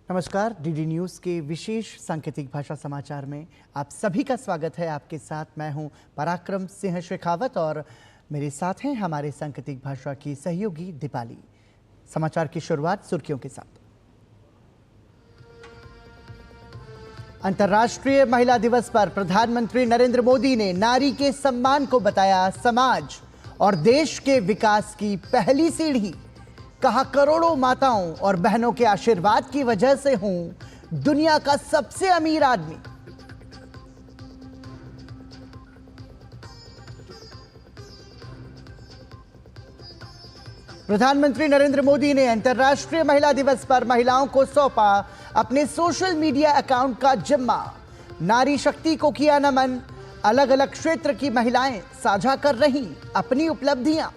नमस्कार, DD news के विशेष सांकेतिक भाषा समाचार में आप सभी का स्वागत है। आपके साथ मैं हूं पराक्रम सिंह शेखावत और मेरे साथ हैं हमारे सांकेतिक भाषा की सहयोगी दीपाली। समाचार की शुरुआत सुर्खियों के साथ। अंतर्राष्ट्रीय महिला दिवस पर प्रधानमंत्री नरेंद्र मोदी ने नारी के सम्मान को बताया समाज और देश के विकास की पहली सीढ़ी। कहा, करोड़ों माताओं और बहनों के आशीर्वाद की वजह से हूं दुनिया का सबसे अमीर आदमी। प्रधानमंत्री नरेंद्र मोदी ने अंतर्राष्ट्रीय महिला दिवस पर महिलाओं को सौंपा अपने सोशल मीडिया अकाउंट का जिम्मा। नारी शक्ति को किया नमन। अलग अलग क्षेत्र की महिलाएं साझा कर रही अपनी उपलब्धियां।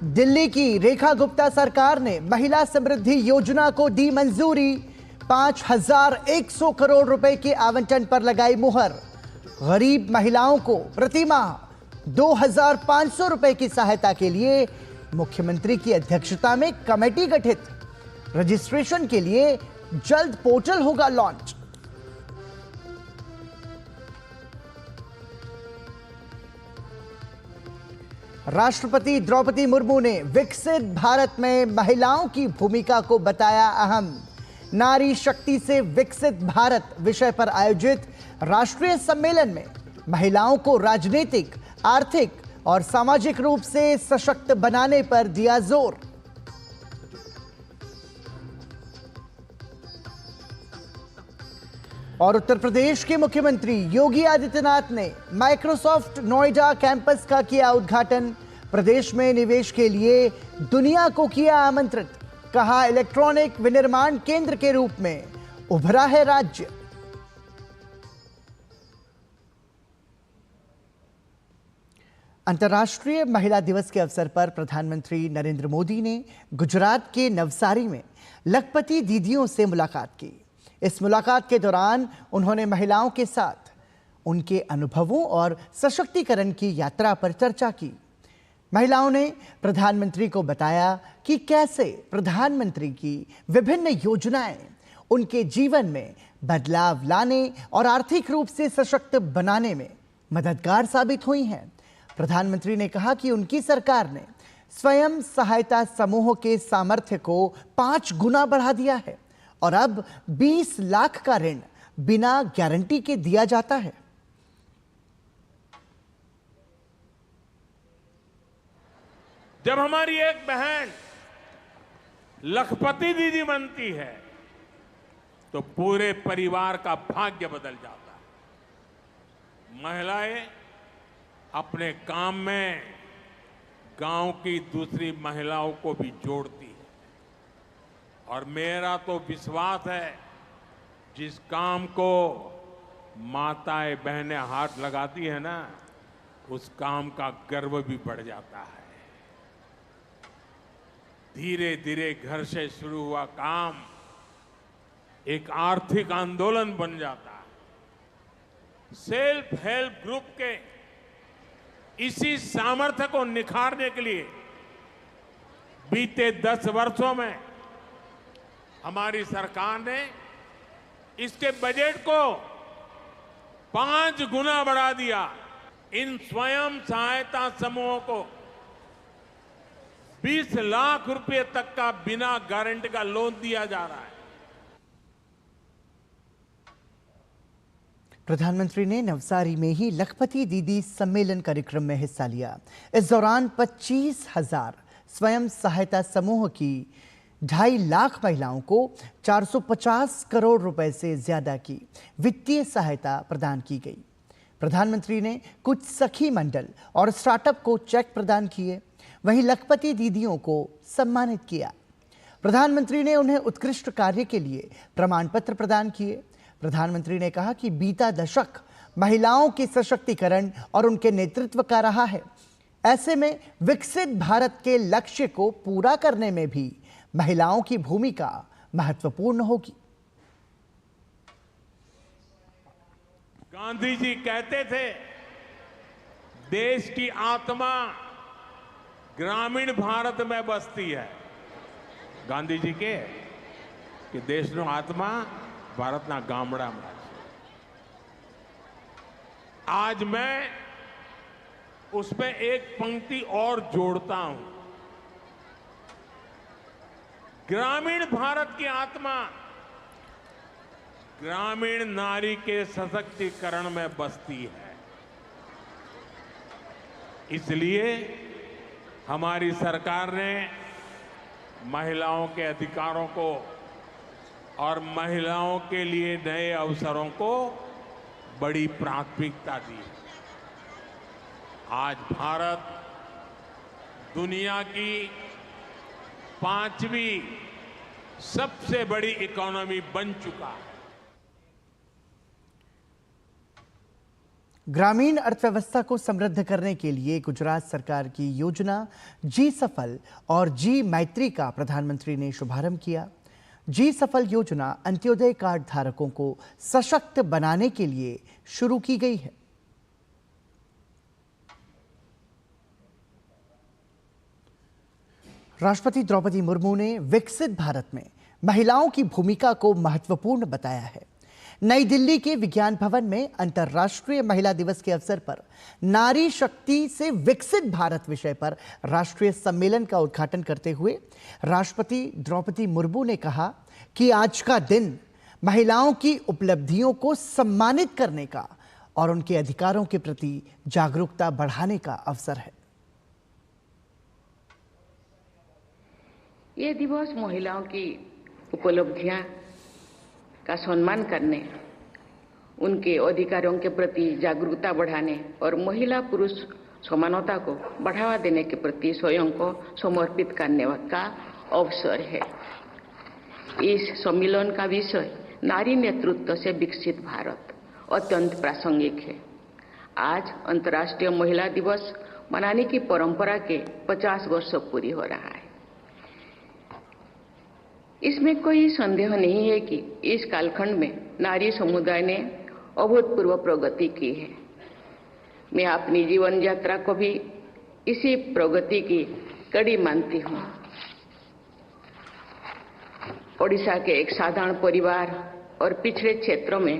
दिल्ली की रेखा गुप्ता सरकार ने महिला समृद्धि योजना को दी मंजूरी। 5,100 करोड़ रुपए के आवंटन पर लगाई मुहर। गरीब महिलाओं को प्रति माह 2,500 रुपए की सहायता के लिए मुख्यमंत्री की अध्यक्षता में कमेटी गठित। रजिस्ट्रेशन के लिए जल्द पोर्टल होगा लॉन्च। राष्ट्रपति द्रौपदी मुर्मू ने विकसित भारत में महिलाओं की भूमिका को बताया अहम। नारी शक्ति से विकसित भारत विषय पर आयोजित राष्ट्रीय सम्मेलन में महिलाओं को राजनीतिक, आर्थिक और सामाजिक रूप से सशक्त बनाने पर दिया जोर। और उत्तर प्रदेश के मुख्यमंत्री योगी आदित्यनाथ ने माइक्रोसॉफ्ट नोएडा कैंपस का किया उद्घाटन। प्रदेश में निवेश के लिए दुनिया को किया आमंत्रित। कहा, इलेक्ट्रॉनिक विनिर्माण केंद्र के रूप में उभरा है राज्य। अंतर्राष्ट्रीय महिला दिवस के अवसर पर प्रधानमंत्री नरेंद्र मोदी ने गुजरात के नवसारी में लखपति दीदियों से मुलाकात की। इस मुलाकात के दौरान उन्होंने महिलाओं के साथ उनके अनुभवों और सशक्तिकरण की यात्रा पर चर्चा की। महिलाओं ने प्रधानमंत्री को बताया कि कैसे प्रधानमंत्री की विभिन्न योजनाएं उनके जीवन में बदलाव लाने और आर्थिक रूप से सशक्त बनाने में मददगार साबित हुई हैं। प्रधानमंत्री ने कहा कि उनकी सरकार ने स्वयं सहायता समूह के सामर्थ्य को 5 गुना बढ़ा दिया है और अब 20 लाख का ऋण बिना गारंटी के दिया जाता है। जब हमारी एक बहन लखपति दीदी बनती है तो पूरे परिवार का भाग्य बदल जाता है। महिलाएं अपने काम में गांव की दूसरी महिलाओं को भी जोड़ती है और मेरा तो विश्वास है जिस काम को माताएं बहनें हाथ लगाती है ना, उस काम का गर्व भी बढ़ जाता है। धीरे धीरे घर से शुरू हुआ काम एक आर्थिक आंदोलन बन जाता है। सेल्फ हेल्प ग्रुप के इसी सामर्थ्य को निखारने के लिए बीते 10 वर्षों में हमारी सरकार ने इसके बजट को 5 गुना बढ़ा दिया। इन स्वयं सहायता समूहों को 20 लाख रुपए तक का बिना गारंटी का लोन दिया जा रहा है। प्रधानमंत्री ने नवसारी में ही लखपति दीदी सम्मेलन कार्यक्रम में हिस्सा लिया। इस दौरान 25,000 स्वयं सहायता समूह की 2.5 लाख महिलाओं को 450 करोड़ रुपए से ज्यादा की वित्तीय सहायता प्रदान की गई। प्रधानमंत्री ने कुछ सखी मंडल और स्टार्टअप को चेक प्रदान किए। वहीं लखपति दीदियों को सम्मानित किया। प्रधानमंत्री ने उन्हें उत्कृष्ट कार्य के लिए प्रमाण पत्र प्रदान किए। प्रधानमंत्री ने कहा कि बीता दशक महिलाओं के सशक्तिकरण और उनके नेतृत्व का रहा है। ऐसे में विकसित भारत के लक्ष्य को पूरा करने में भी महिलाओं की भूमिका महत्वपूर्ण होगी। गांधी जी कहते थे, देश की आत्मा ग्रामीण भारत में बसती है। गांधी जी के कि देशનો આત્મા ભારતના ગામડામાં છે। आज मैं उसमें एक पंक्ति और जोड़ता हूं। ग्रामीण भारत की आत्मा ग्रामीण नारी के सशक्तिकरण में बसती है। इसलिए हमारी सरकार ने महिलाओं के अधिकारों को और महिलाओं के लिए नए अवसरों को बड़ी प्राथमिकता दी है। आज भारत दुनिया की 5वीं सबसे बड़ी इकोनॉमी बन चुका है। ग्रामीण अर्थव्यवस्था को समृद्ध करने के लिए गुजरात सरकार की योजना जी सफल और जी मैत्री का प्रधानमंत्री ने शुभारंभ किया। जी सफल योजना अंत्योदय कार्ड धारकों को सशक्त बनाने के लिए शुरू की गई है। राष्ट्रपति द्रौपदी मुर्मू ने विकसित भारत में महिलाओं की भूमिका को महत्वपूर्ण बताया है। नई दिल्ली के विज्ञान भवन में अंतर्राष्ट्रीय महिला दिवस के अवसर पर नारी शक्ति से विकसित भारत विषय पर राष्ट्रीय सम्मेलन का उद्घाटन करते हुए राष्ट्रपति द्रौपदी मुर्मू ने कहा कि आज का दिन महिलाओं की उपलब्धियों को सम्मानित करने का और उनके अधिकारों के प्रति जागरूकता बढ़ाने का अवसर है। ये दिवस महिलाओं की उपलब्धियां का सम्मान करने, उनके अधिकारों के प्रति जागरूकता बढ़ाने और महिला पुरुष समानता को बढ़ावा देने के प्रति स्वयं को समर्पित करने का अवसर है। इस सम्मेलन का विषय नारी नेतृत्व से विकसित भारत अत्यंत प्रासंगिक है। आज अंतर्राष्ट्रीय महिला दिवस मनाने की परंपरा के 50 वर्ष पूरी हो रहा है। इसमें कोई संदेह नहीं है कि इस कालखंड में नारी समुदाय ने अभूतपूर्व प्रगति की है। मैं अपनी जीवन यात्रा को भी इसी प्रगति की कड़ी मानती हूँ। ओडिशा के एक साधारण परिवार और पिछड़े क्षेत्रों में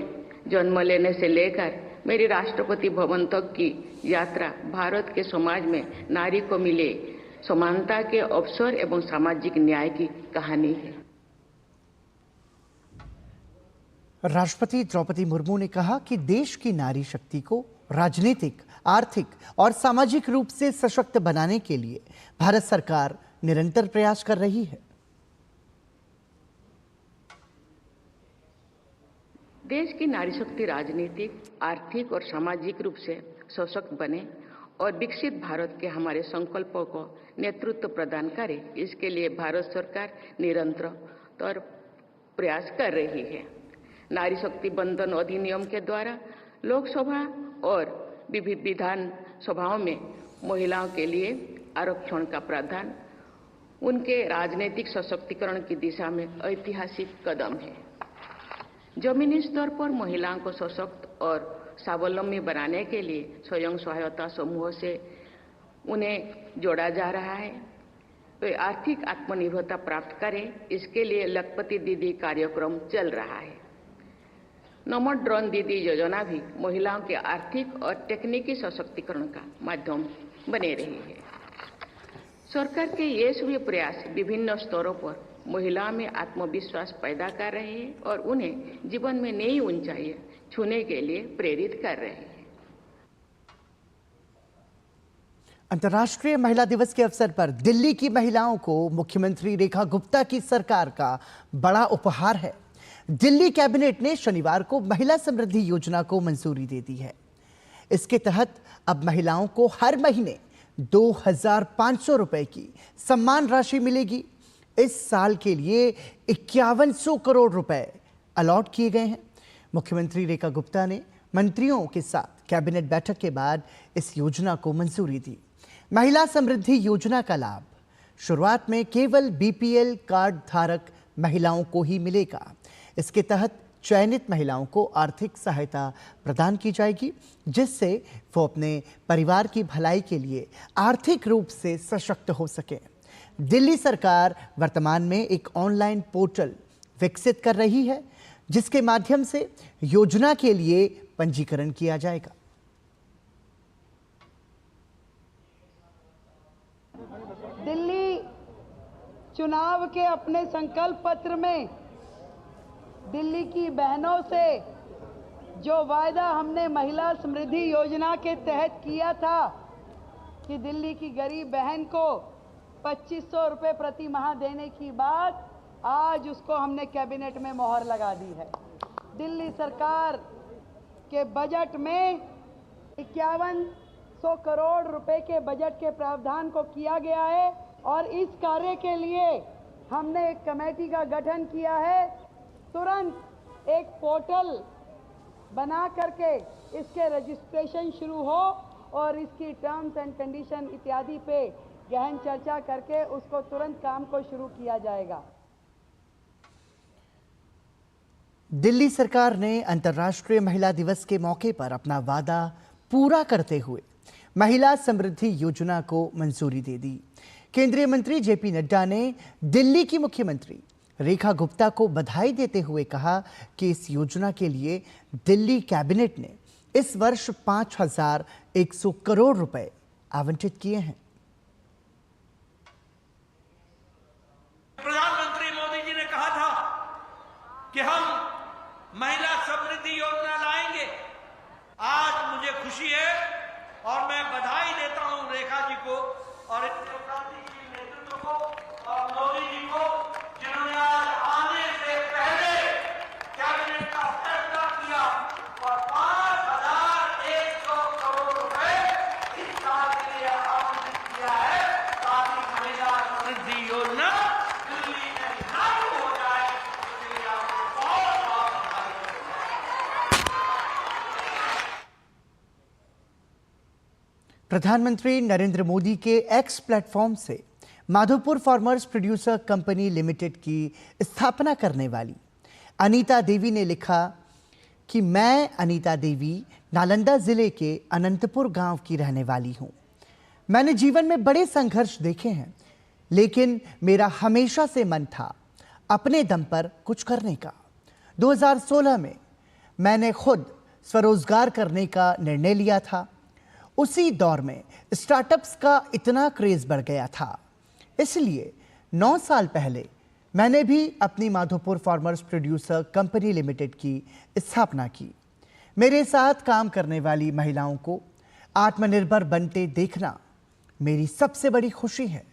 जन्म लेने से लेकर मेरी राष्ट्रपति भवन तक की यात्रा भारत के समाज में नारी को मिले समानता के अवसर एवं सामाजिक न्याय की कहानी है। राष्ट्रपति द्रौपदी मुर्मू ने कहा कि देश की नारी शक्ति को राजनीतिक, आर्थिक और सामाजिक रूप से सशक्त बनाने के लिए भारत सरकार निरंतर प्रयास कर रही है। देश की नारी शक्ति राजनीतिक, आर्थिक और सामाजिक रूप से सशक्त बने और विकसित भारत के हमारे संकल्पों को नेतृत्व प्रदान करे, इसके लिए भारत सरकार निरंतर प्रयास कर रही है। नारी शक्ति बंधन अधिनियम के द्वारा लोकसभा और विभिन्न विधान सभाओं में महिलाओं के लिए आरक्षण का प्रावधान उनके राजनीतिक सशक्तिकरण की दिशा में ऐतिहासिक कदम है। जमीनी स्तर पर महिलाओं को सशक्त और स्वावलंबी बनाने के लिए स्वयं सहायता समूह से उन्हें जोड़ा जा रहा है। वे आर्थिक आत्मनिर्भरता प्राप्त करें, इसके लिए लखपति दीदी कार्यक्रम चल रहा है। नमो ड्रोन दीदी योजना भी महिलाओं के आर्थिक और तकनीकी सशक्तिकरण का माध्यम बने रही है। सरकार के ये सभी प्रयास विभिन्न स्तरों पर महिलाओं में आत्मविश्वास पैदा कर रहे हैं और उन्हें जीवन में नई ऊंचाइयां छूने के लिए प्रेरित कर रहे हैं। अंतर्राष्ट्रीय महिला दिवस के अवसर पर दिल्ली की महिलाओं को मुख्यमंत्री रेखा गुप्ता की सरकार का बड़ा उपहार है। दिल्ली कैबिनेट ने शनिवार को महिला समृद्धि योजना को मंजूरी दे दी है। इसके तहत अब महिलाओं को हर महीने 2,500 रुपए की सम्मान राशि मिलेगी। इस साल के लिए 5100 करोड़ रुपए अलॉट किए गए हैं। मुख्यमंत्री रेखा गुप्ता ने मंत्रियों के साथ कैबिनेट बैठक के बाद इस योजना को मंजूरी दी। महिला समृद्धि योजना का लाभ शुरुआत में केवल बीपीएल कार्ड धारक महिलाओं को ही मिलेगा। इसके तहत चयनित महिलाओं को आर्थिक सहायता प्रदान की जाएगी, जिससे वो अपने परिवार की भलाई के लिए आर्थिक रूप से सशक्त हो सकें। दिल्ली सरकार वर्तमान में एक ऑनलाइन पोर्टल विकसित कर रही है, जिसके माध्यम से योजना के लिए पंजीकरण किया जाएगा। दिल्ली चुनाव के अपने संकल्प पत्र में दिल्ली की बहनों से जो वायदा हमने महिला समृद्धि योजना के तहत किया था कि दिल्ली की गरीब बहन को 2500 रुपये प्रति माह देने की बात, आज उसको हमने कैबिनेट में मोहर लगा दी है। दिल्ली सरकार के बजट में 5100 करोड़ रुपए के बजट के प्रावधान को किया गया है और इस कार्य के लिए हमने एक कमेटी का गठन किया है। तुरंत एक पोर्टल बना करके इसके रजिस्ट्रेशन शुरू हो और इसकी टर्म्स एंड कंडीशन इत्यादि पे गहन चर्चा करके उसको तुरंत काम को शुरू किया जाएगा। दिल्ली सरकार ने अंतर्राष्ट्रीय महिला दिवस के मौके पर अपना वादा पूरा करते हुए महिला समृद्धि योजना को मंजूरी दे दी। केंद्रीय मंत्री जेपी नड्डा ने दिल्ली की मुख्यमंत्री रेखा गुप्ता को बधाई देते हुए कहा कि इस योजना के लिए दिल्ली कैबिनेट ने इस वर्ष 5100 करोड़ रुपए आवंटित किए हैं। प्रधानमंत्री मोदी जी ने कहा था कि हम महिला समृद्धि योजना लाएंगे। आज मुझे खुशी है और मैं बधाई देता हूं रेखा जी को और नेतृत्व को और मोदी जी को, जिन्होंने आज आने से पहले कैबिनेट का फैसला किया और 5100 करोड़ रुपए इस साल के लिए आवंटित किया है, ताकि महिला समृद्धि योजना दिल्ली में लागू हो जाए। इसके लिए आपको बहुत बहुत बधाई। प्रधानमंत्री नरेंद्र मोदी के एक्स प्लेटफॉर्म से Madhopur farmers producer company limited की स्थापना करने वाली अनीता देवी ने लिखा कि मैं अनीता देवी नालंदा जिले के अनंतपुर गांव की रहने वाली हूं। मैंने जीवन में बड़े संघर्ष देखे हैं, लेकिन मेरा हमेशा से मन था अपने दम पर कुछ करने का। 2016 में मैंने खुद स्वरोजगार करने का निर्णय लिया था। उसी दौर में स्टार्टअप्स का इतना क्रेज बढ़ गया था, इसलिए 9 साल पहले मैंने भी अपनी Madhopur farmers producer company limited की स्थापना की। मेरे साथ काम करने वाली महिलाओं को आत्मनिर्भर बनते देखना मेरी सबसे बड़ी खुशी है।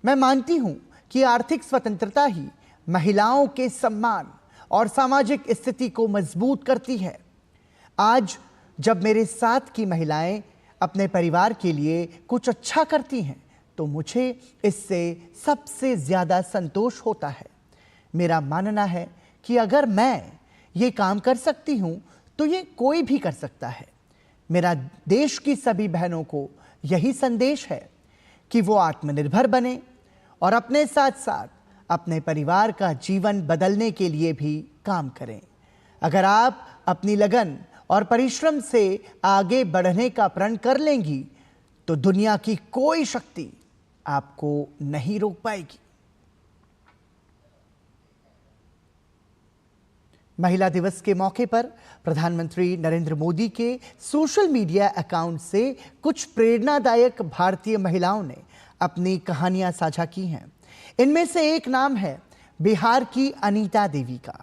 मैं मानती हूं कि आर्थिक स्वतंत्रता ही महिलाओं के सम्मान और सामाजिक स्थिति को मजबूत करती है। आज जब मेरे साथ की महिलाएं अपने परिवार के लिए कुछ अच्छा करती हैं, तो मुझे इससे सबसे ज़्यादा संतोष होता है। मेरा मानना है कि अगर मैं ये काम कर सकती हूँ, तो ये कोई भी कर सकता है। मेरा देश की सभी बहनों को यही संदेश है कि वो आत्मनिर्भर बने और अपने साथ साथ अपने परिवार का जीवन बदलने के लिए भी काम करें। अगर आप अपनी लगन और परिश्रम से आगे बढ़ने का प्रण कर लेंगी, तो दुनिया की कोई शक्ति आपको नहीं रोक पाएगी। महिला दिवस के मौके पर प्रधानमंत्री नरेंद्र मोदी के सोशल मीडिया अकाउंट से कुछ प्रेरणादायक भारतीय महिलाओं ने अपनी कहानियां साझा की हैं। इनमें से एक नाम है बिहार की अनीता देवी का।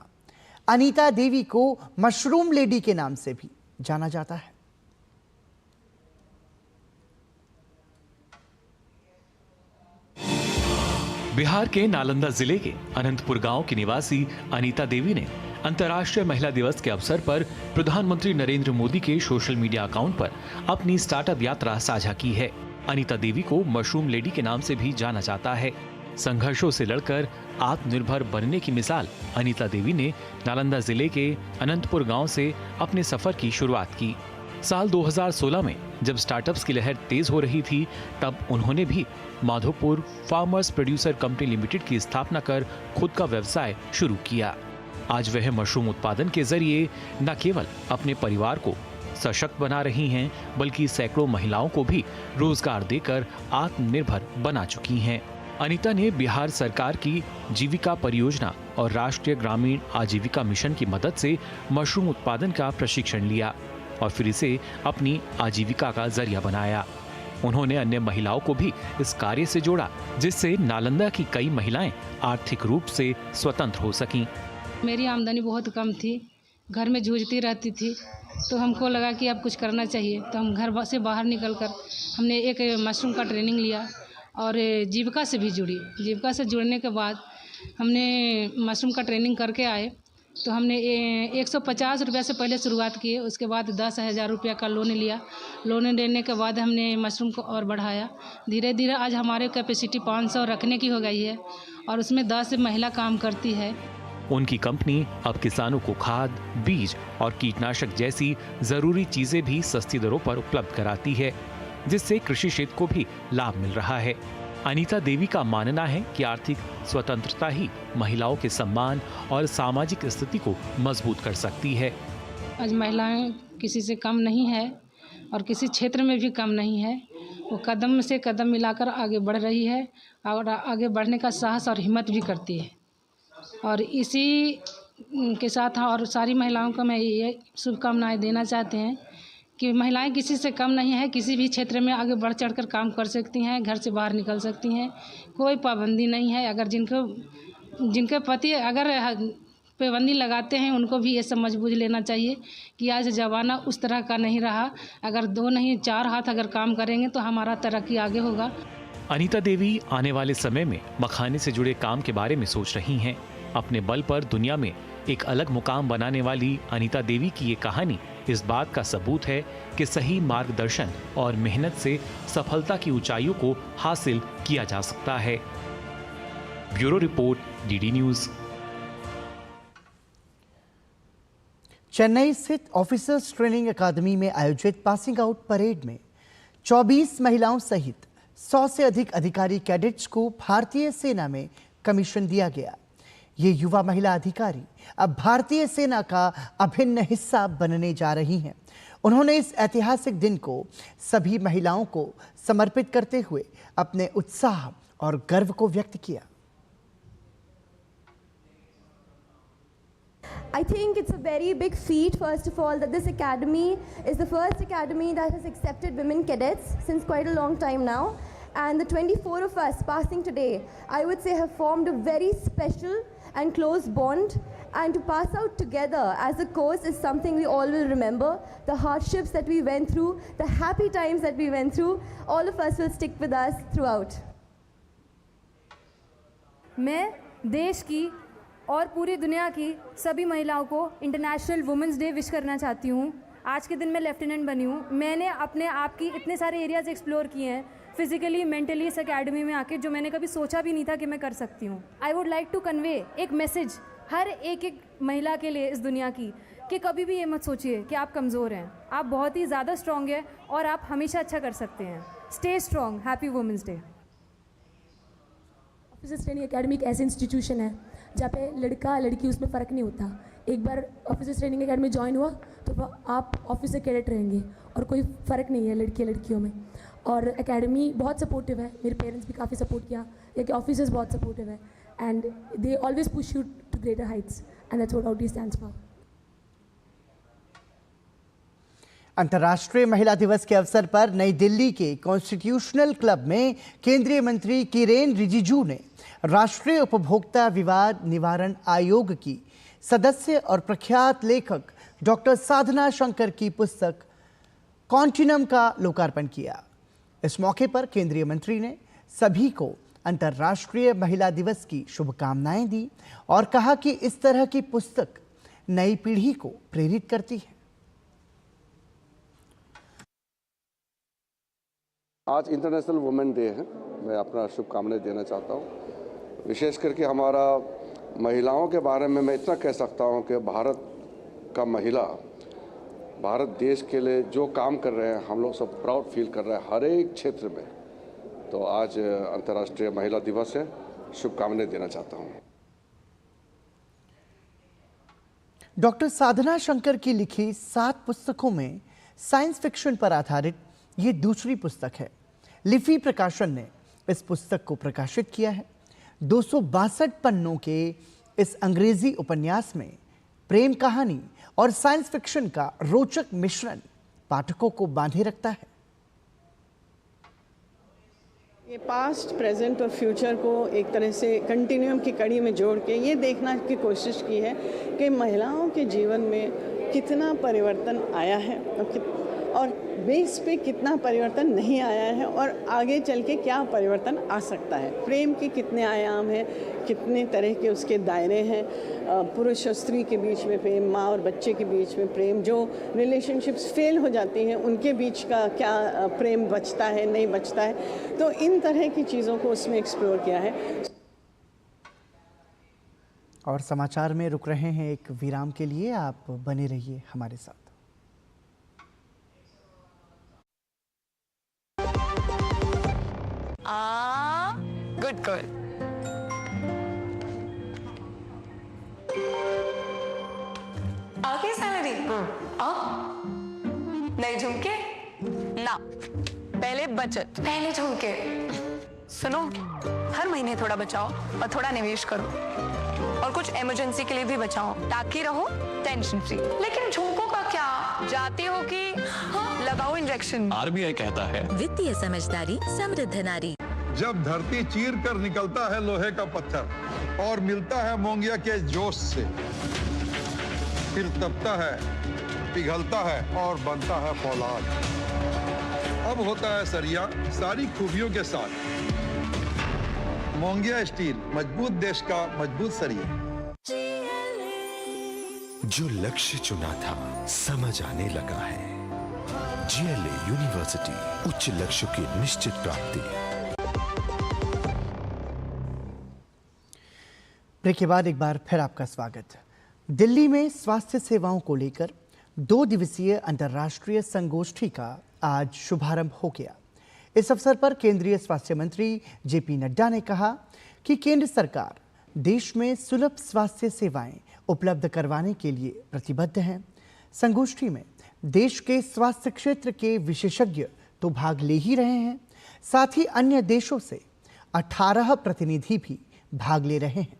अनीता देवी को मशरूम लेडी के नाम से भी जाना जाता है। बिहार के नालंदा जिले के अनंतपुर गांव की निवासी अनीता देवी ने अंतर्राष्ट्रीय महिला दिवस के अवसर पर प्रधानमंत्री नरेंद्र मोदी के सोशल मीडिया अकाउंट पर अपनी स्टार्टअप यात्रा साझा की है। अनीता देवी को मशरूम लेडी के नाम से भी जाना जाता है। संघर्षों से लड़कर आत्मनिर्भर बनने की मिसाल अनीता देवी ने नालंदा जिले के अनंतपुर गांव से अपने सफर की शुरुआत की। साल 2016 में जब स्टार्टअप्स की लहर तेज हो रही थी, तब उन्होंने भी Madhopur farmers producer company limited की स्थापना कर खुद का व्यवसाय शुरू किया। आज वह मशरूम उत्पादन के जरिए न केवल अपने परिवार को सशक्त बना रही हैं, बल्कि सैकड़ों महिलाओं को भी रोजगार देकर आत्मनिर्भर बना चुकी हैं। अनीता ने बिहार सरकार की जीविका परियोजना और राष्ट्रीय ग्रामीण आजीविका मिशन की मदद से मशरूम उत्पादन का प्रशिक्षण लिया और फिर इसे अपनी आजीविका का जरिया बनाया। उन्होंने अन्य महिलाओं को भी इस कार्य से जोड़ा, जिससे नालंदा की कई महिलाएं आर्थिक रूप से स्वतंत्र हो सकीं। मेरी आमदनी बहुत कम थी, घर में जूझती रहती थी, तो हमको लगा कि अब कुछ करना चाहिए। तो हम घर से बाहर निकलकर हमने एक मशरूम का ट्रेनिंग लिया और जीविका से भी जुड़ी। जीविका से जुड़ने के बाद हमने मशरूम का ट्रेनिंग करके आए, तो हमने 150 रुपये से पहले शुरुआत की। उसके बाद 10,000 रुपया का लोन लिया। लोन लेने के बाद हमने मशरूम को और बढ़ाया। धीरे धीरे आज हमारे कैपेसिटी 500 रखने की हो गई है और उसमें 10 महिला काम करती है। उनकी कंपनी अब किसानों को खाद, बीज और कीटनाशक जैसी जरूरी चीजें भी सस्ती दरों पर उपलब्ध कराती है, जिससे कृषि क्षेत्र को भी लाभ मिल रहा है। अनीता देवी का मानना है कि आर्थिक स्वतंत्रता ही महिलाओं के सम्मान और सामाजिक स्थिति को मजबूत कर सकती है। आज महिलाएं किसी से कम नहीं है और किसी क्षेत्र में भी कम नहीं है। वो कदम से कदम मिलाकर आगे बढ़ रही है और आगे बढ़ने का साहस और हिम्मत भी करती है। और इसी के साथ और सारी महिलाओं को मैं ये शुभकामनाएं देना चाहते हैं कि महिलाएं किसी से कम नहीं है, किसी भी क्षेत्र में आगे बढ़ चढ़कर काम कर सकती हैं, घर से बाहर निकल सकती हैं, कोई पाबंदी नहीं है। अगर जिनके पति अगर पाबंदी लगाते हैं, उनको भी ये समझ बूझ लेना चाहिए कि आज ज़माना उस तरह का नहीं रहा। अगर 2 नहीं 4 हाथ अगर काम करेंगे तो हमारा तरक्की आगे होगा। अनीता देवी आने वाले समय में मखाने से जुड़े काम के बारे में सोच रही हैं। अपने बल पर दुनिया में एक अलग मुकाम बनाने वाली अनीता देवी की ये कहानी इस बात का सबूत है कि सही मार्गदर्शन और मेहनत से सफलता की ऊंचाइयों को हासिल किया जा सकता है। Bureau report, DD news. Chennai स्थित ऑफिसर्स ट्रेनिंग अकादमी में आयोजित पासिंग आउट परेड में 24 महिलाओं सहित 100 से अधिक अधिकारी कैडेट्स को भारतीय सेना में कमीशन दिया गया। ये युवा महिला अधिकारी अब भारतीय सेना का अभिन्न हिस्सा बनने जा रही हैं। उन्होंने इस ऐतिहासिक दिन को सभी महिलाओं को समर्पित करते हुए अपने उत्साह और गर्व को व्यक्त किया। I think it's a very big feat, first of all, that this academy is the first academy that has accepted women cadets since quite a long time now. And the 24 of us passing today, I would say, have formed a very special and close bond. And to pass out together as a course is something we all will remember. The hardships that we went through, the happy times that we went through, all of us will stick with us throughout. मैं देश की और पूरी दुनिया की सभी महिलाओं को इंटरनेशनल वुमेंस डे विश करना चाहती हूँ। आज के दिन मैं लेफ्टिनेंट बनी हूँ। मैंने अपने आप की इतने सारे एरियाज़ एक्सप्लोर किए हैं फिजिकली, मेंटली इस एकेडमी में आके, जो मैंने कभी सोचा भी नहीं था कि मैं कर सकती हूँ। I would like to convey एक मैसेज हर एक महिला के लिए इस दुनिया की, कि कभी भी ये मत सोचिए कि आप कमज़ोर हैं। आप बहुत ही ज़्यादा स्ट्रॉन्ग हैं और आप हमेशा अच्छा कर सकते हैं। Stay strong. Happy women's day. Officers training academy एक ऐसी इंस्टीट्यूशन है जहाँ पे लड़का लड़की उसमें फ़र्क नहीं होता। एक बार ऑफिसर्स ट्रेनिंग एकेडमी ज्वाइन हुआ तो आप ऑफिसर कैडेट रहेंगे और कोई फ़र्क नहीं है लड़कियों में। और एकेडमी बहुत सपोर्टिव है। मेरे पेरेंट्स भी काफ़ी सपोर्ट किया, या कि ऑफिसर्स बहुत सपोर्टिव है and they always push you to greater heights and that's what OD stands for. अंतर्राष्ट्रीय महिला दिवस के अवसर पर नई दिल्ली के कॉन्स्टिट्यूशनल क्लब में केंद्रीय मंत्री किरेन रिजिजू ने राष्ट्रीय उपभोक्ता विवाद निवारण आयोग की सदस्य और प्रख्यात लेखक डॉक्टर साधना शंकर की पुस्तक कॉन्टिनम का लोकार्पण किया। इस मौके पर केंद्रीय मंत्री ने सभी को अंतर्राष्ट्रीय महिला दिवस की शुभकामनाएं दी और कहा कि इस तरह की पुस्तक नई पीढ़ी को प्रेरित करती है। आज इंटरनेशनल वुमेन डे है। मैं अपना शुभकामनाएं देना चाहता हूँ। विशेष करके हमारा महिलाओं के बारे में मैं इतना कह सकता हूँ कि भारत का महिला, भारत देश के लिए जो काम कर रहे हैं, हम लोग सब प्राउड फील कर रहे हैं हर एक क्षेत्र में। तो आज अंतर्राष्ट्रीय महिला दिवस है, शुभकामनाएं देना चाहता हूँ। डॉक्टर साधना शंकर की लिखी 7 पुस्तकों में साइंस फिक्शन पर आधारित ये दूसरी पुस्तक है। लिफी प्रकाशन ने इस पुस्तक को प्रकाशित किया है। 262 पन्नों के इस अंग्रेजी उपन्यास में प्रेम कहानी और साइंस फिक्शन का रोचक मिश्रण पाठकों को बांधे रखता है। ये पास्ट, प्रेजेंट और फ्यूचर को एक तरह से कंटिन्यूम की कड़ी में जोड़ के ये देखना की कोशिश की है कि महिलाओं के जीवन में कितना परिवर्तन आया है और बेस पे कितना परिवर्तन नहीं आया है और आगे चल के क्या परिवर्तन आ सकता है। प्रेम के कितने आयाम हैं, कितने तरह के उसके दायरे हैं, पुरुष और स्त्री के बीच में प्रेम, माँ और बच्चे के बीच में प्रेम, जो रिलेशनशिप्स फेल हो जाती हैं उनके बीच का क्या प्रेम बचता है, नहीं बचता है। तो इन तरह की चीज़ों को उसमें एक्सप्लोर किया है। और समाचार में रुक रहे हैं एक विराम के लिए, आप बने रहिए हमारे साथ। Good girl. आगे सैलरी नहीं झुमके ना, पहले बचत, पहले झुमके। सुनो, हर महीने थोड़ा बचाओ और थोड़ा निवेश करो और कुछ इमरजेंसी के लिए भी बचाओ ताकि रहो टेंशन फ्री। लेकिन झुमकों का क्या, जाती हो कि लगाओ इंजेक्शन। आरबीआई कहता है वित्तीय समझदारी समृद्ध नारी। जब धरती चीर कर निकलता है लोहे का पत्थर और मिलता है मोंगिया के जोश से, फिर तपता है, पिघलता है और बनता है फौलाद। अब होता है सरिया सारी खूबियों के साथ। मोंगिया स्टील, मजबूत देश का मजबूत सरिया। जो लक्ष्य चुना था समझ आने लगा है। जीएलए यूनिवर्सिटी, उच्च लक्ष्य की निश्चित प्राप्ति। ब्रेक के बाद एक बार फिर आपका स्वागत। दिल्ली में स्वास्थ्य सेवाओं को लेकर 2 दिवसीय अंतर्राष्ट्रीय संगोष्ठी का आज शुभारंभ हो गया। इस अवसर पर केंद्रीय स्वास्थ्य मंत्री जेपी नड्डा ने कहा कि केंद्र सरकार देश में सुलभ स्वास्थ्य सेवाएं उपलब्ध करवाने के लिए प्रतिबद्ध है। संगोष्ठी में देश के स्वास्थ्य क्षेत्र के विशेषज्ञ तो भाग ले ही रहे हैं, साथ ही अन्य देशों से 18 प्रतिनिधि भी भाग ले रहे हैं।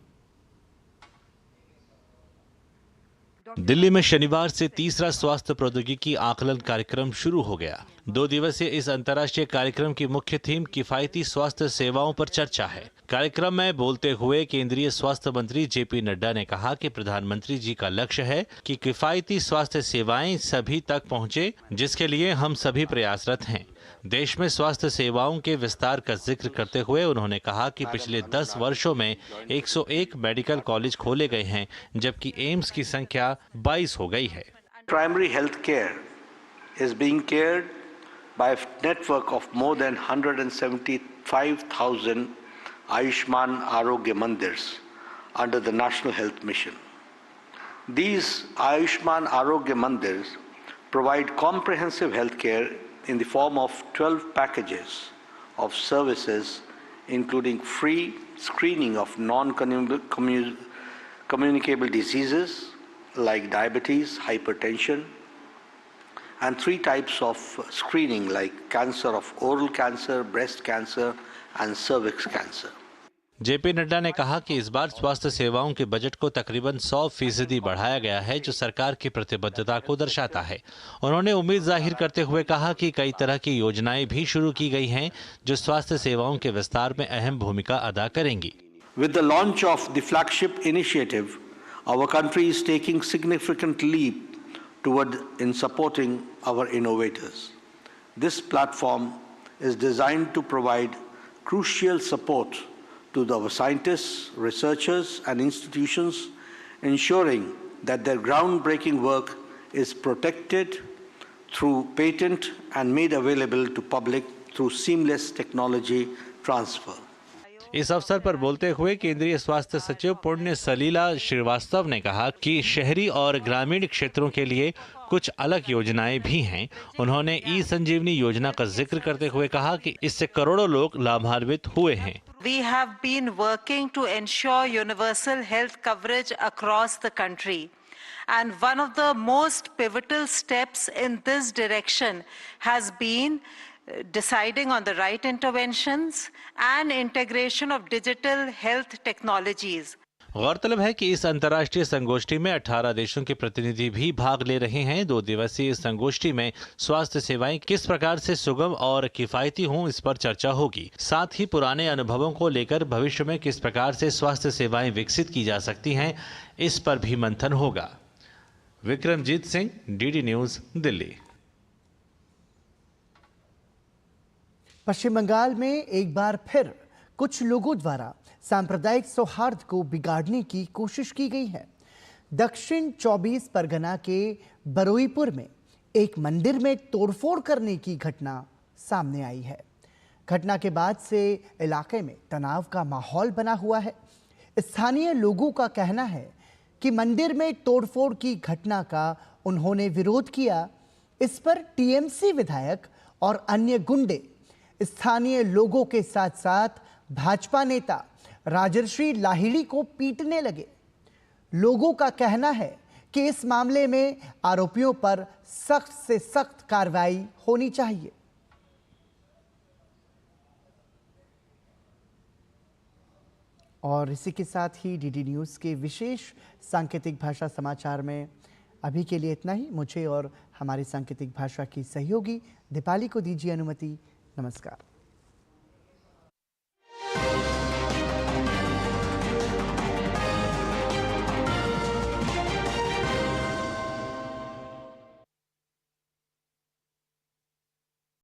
दिल्ली में शनिवार से तीसरा स्वास्थ्य प्रौद्योगिकी आकलन कार्यक्रम शुरू हो गया। 2 दिवसीय इस अंतर्राष्ट्रीय कार्यक्रम की मुख्य थीम किफायती स्वास्थ्य सेवाओं पर चर्चा है। कार्यक्रम में बोलते हुए केंद्रीय स्वास्थ्य मंत्री जेपी नड्डा ने कहा कि प्रधानमंत्री जी का लक्ष्य है कि किफायती स्वास्थ्य सेवाएं सभी तक पहुंचे, जिसके लिए हम सभी प्रयासरत हैं। देश में स्वास्थ्य सेवाओं के विस्तार का जिक्र करते हुए उन्होंने कहा कि पिछले 10 वर्षों में 101 मेडिकल कॉलेज खोले गए हैं, जबकि एम्स की संख्या 22 हो गई है। Primary health care is being cared by a network of more than 175,000 Ayushman Arogya Mandirs under the National Health Mission. These Ayushman Arogya Mandirs provide comprehensive health care in the form of 12 packages of services, including free screening of non-communicable diseases like diabetes, hypertension, and 3 types of screening like cancer of oral cancer, breast cancer, and cervix cancer. JP Nadda ने कहा कि इस बार स्वास्थ्य सेवाओं के budget को तकरीबन 100% बढ़ाया गया है, जो सरकार की प्रतिबद्धता को दर्शाता है। उन्होंने उम्मीद जाहिर करते हुए कहा कि कई तरह की योजनाएं भी शुरू की गई हैं, जो स्वास्थ्य सेवाओं के विस्तार में अहम भूमिका अदा करेंगी। With the launch of the flagship initiative, our country is taking significant leap toward in supporting our innovators. This platform is designed to provide crucial support to our scientists, researchers, and institutions, ensuring that their groundbreaking work is protected through patent and made available to public through seamless technology transfer. इस अवसर पर बोलते हुए केंद्रीय स्वास्थ्य सचिव पुण्य सलीला श्रीवास्तव ने कहा कि शहरी और ग्रामीण क्षेत्रों के लिए कुछ अलग योजनाएं भी हैं। उन्होंने ई संजीवनी योजना का जिक्र करते हुए कहा कि इससे करोड़ों लोग लाभान्वित हुए हैं। We have been working to ensure universal health coverage across the country, And one of the most pivotal steps in this direction has been deciding on the right interventions and integration of digital health technologies. गौरतलब है कि इस अंतर्राष्ट्रीय संगोष्ठी में 18 देशों के प्रतिनिधि भी भाग ले रहे हैं। 2 दिवसीय इस संगोष्ठी में स्वास्थ्य सेवाएं किस प्रकार से सुगम और किफायती हों, इस पर चर्चा होगी। साथ ही पुराने अनुभवों को लेकर भविष्य में किस प्रकार से स्वास्थ्य सेवाएं विकसित की जा सकती हैं, इस पर भी मंथन होगा। Vikramjit Singh, DD news, Delhi. पश्चिम बंगाल में एक बार फिर कुछ लोगों द्वारा सांप्रदायिक सौहार्द को बिगाड़ने की कोशिश की गई है। दक्षिण 24 परगना के बरुईपुर में एक मंदिर में तोड़फोड़ करने की घटना सामने आई है। घटना के बाद से इलाके में तनाव का माहौल बना हुआ है। स्थानीय लोगों का कहना है कि मंदिर में तोड़फोड़ की घटना का उन्होंने विरोध किया। इस पर टीएमसी विधायक और अन्य गुंडे स्थानीय लोगों के साथ साथ भाजपा नेता राजर्षि लाहिड़ी को पीटने लगे। लोगों का कहना है कि इस मामले में आरोपियों पर सख्त से सख्त कार्रवाई होनी चाहिए। और इसी के साथ ही डीडी न्यूज़ के विशेष सांकेतिक भाषा समाचार में अभी के लिए इतना ही। मुझे और हमारी सांकेतिक भाषा की सहयोगी दीपाली को दीजिए अनुमति। नमस्कार।